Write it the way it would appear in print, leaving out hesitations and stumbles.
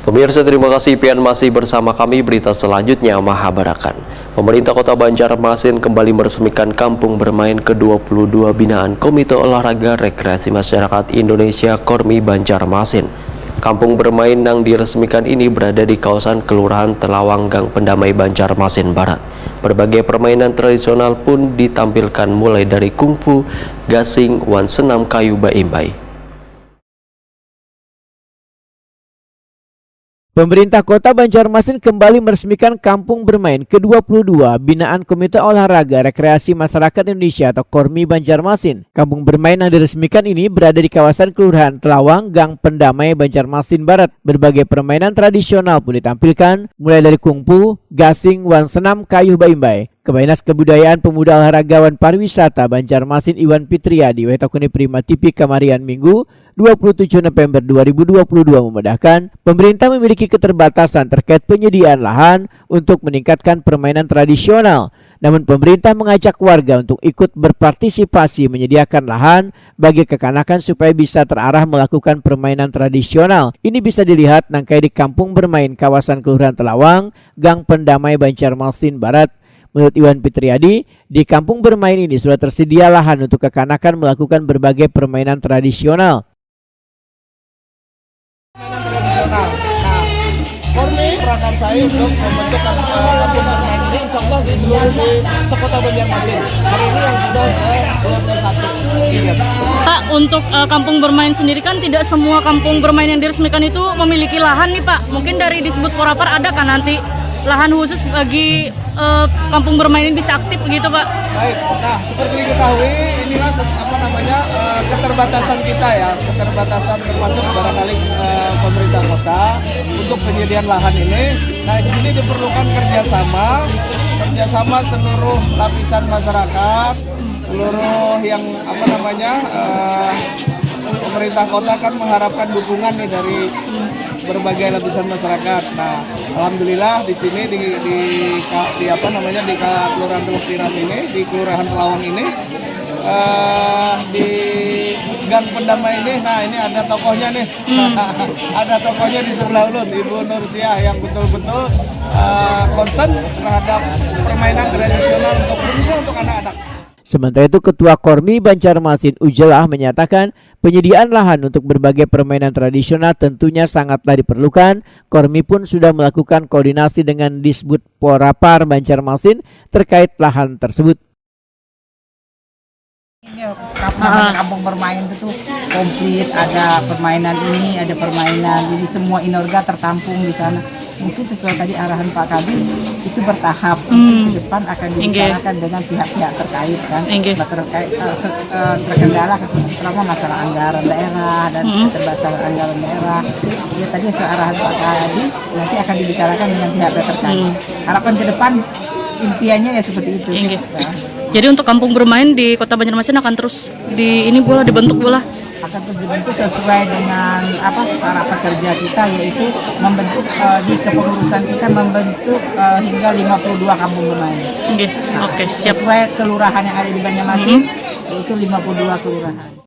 Pemirsa, terima kasih pian masih bersama kami. Berita selanjutnya Mahabarakan. Pemerintah Kota Banjarmasin kembali meresmikan Kampung Bermain ke-22 binaan Komite Olahraga Rekreasi Masyarakat Indonesia Kormi Banjarmasin. Kampung bermain yang diresmikan ini berada di kawasan Kelurahan Telawang Gang Pendamai Banjarmasin Barat. Berbagai permainan tradisional pun ditampilkan mulai dari kungfu, gasing, wan senam kayu baimbai. Pemerintah Kota Banjarmasin kembali meresmikan Kampung Bermain ke-22 binaan Komite Olahraga Rekreasi Masyarakat Indonesia atau Kormi Banjarmasin. Kampung Bermain yang diresmikan ini berada di kawasan Kelurahan Telawang, Gang Pendamai, Banjarmasin Barat. Berbagai permainan tradisional pun ditampilkan, mulai dari kungfu, gasing, wan senam, kayu baimbai. Kepala Dinas Kebudayaan Pemuda Olahragawan Pariwisata Banjarmasin Iwan Fitriadi Wetakuni Prima TV Kamarian Minggu 27 November 2022 memudahkan pemerintah memiliki keterbatasan terkait penyediaan lahan untuk meningkatkan permainan tradisional. Namun pemerintah mengajak warga untuk ikut berpartisipasi menyediakan lahan bagi kekanakan supaya bisa terarah melakukan permainan tradisional. Ini bisa dilihat nangkai di Kampung Bermain kawasan Kelurahan Telawang, Gang Pendamai Banjarmasin Barat. Menurut Iwan Fitriadi, di kampung bermain ini sudah tersedia lahan untuk kekanakan melakukan berbagai permainan tradisional. Nah, Kormi saya untuk membentuk kampung bermain ini insya Allah di seluruh di sekota Banjarmasin. Hari ini yang sudah ke-21. Pak, untuk kampung bermain sendiri kan tidak semua kampung bermain yang diresmikan itu memiliki lahan nih Pak. Mungkin dari Disbud Porapar ada kan nanti lahan khusus bagi kampung bermain ini bisa aktif begitu Pak? Baik, nah seperti diketahui inilah keterbatasan kita ya, keterbatasan termasuk barangkali pemerintah kota untuk penyediaan lahan ini. Nah di sini diperlukan kerjasama seluruh lapisan masyarakat, seluruh yang pemerintah kota kan mengharapkan dukungan nih dari berbagai lapisan masyarakat. Nah, alhamdulillah di sini di Kelurahan Teluk ini, di Kelurahan Telawang ini, di Gang Pendamai ini, nah ini ada tokohnya nih, ada tokohnya di sebelah ulun, Ibu Nursiah yang betul-betul concern terhadap permainan tradisional khususnya untuk anak-anak. Sementara itu Ketua Kormi Banjarmasin Ujelah menyatakan penyediaan lahan untuk berbagai permainan tradisional tentunya sangatlah diperlukan. Kormi pun sudah melakukan koordinasi dengan Disbud Porapar Banjarmasin terkait lahan tersebut. Ini kampung bermain itu komplit, ada permainan ini, ada permainan ini, semua inorga tertampung di sana. Mungkin sesuai tadi arahan Pak Kadis itu bertahap, mungkin ke depan akan dibicarakan dengan pihak-pihak terkait kan, terkendala terutama masalah anggaran daerah dan keterbatasan anggaran daerah. Ya tadi sesuai arahan Pak Kadis nanti akan dibicarakan dengan pihak-pihak terkait. Harapan ke depan impiannya ya seperti itu. Nah. Jadi untuk kampung bermain di Kota Banjarmasin akan terus dibentuk akan terus dibentuk sesuai dengan para pekerja kita, yaitu membentuk di kepengurusan kita membentuk hingga 52 kampung bermain. Oke, siap. Sesuai kelurahan yang ada di Banjarmasin, yaitu 52 kelurahan.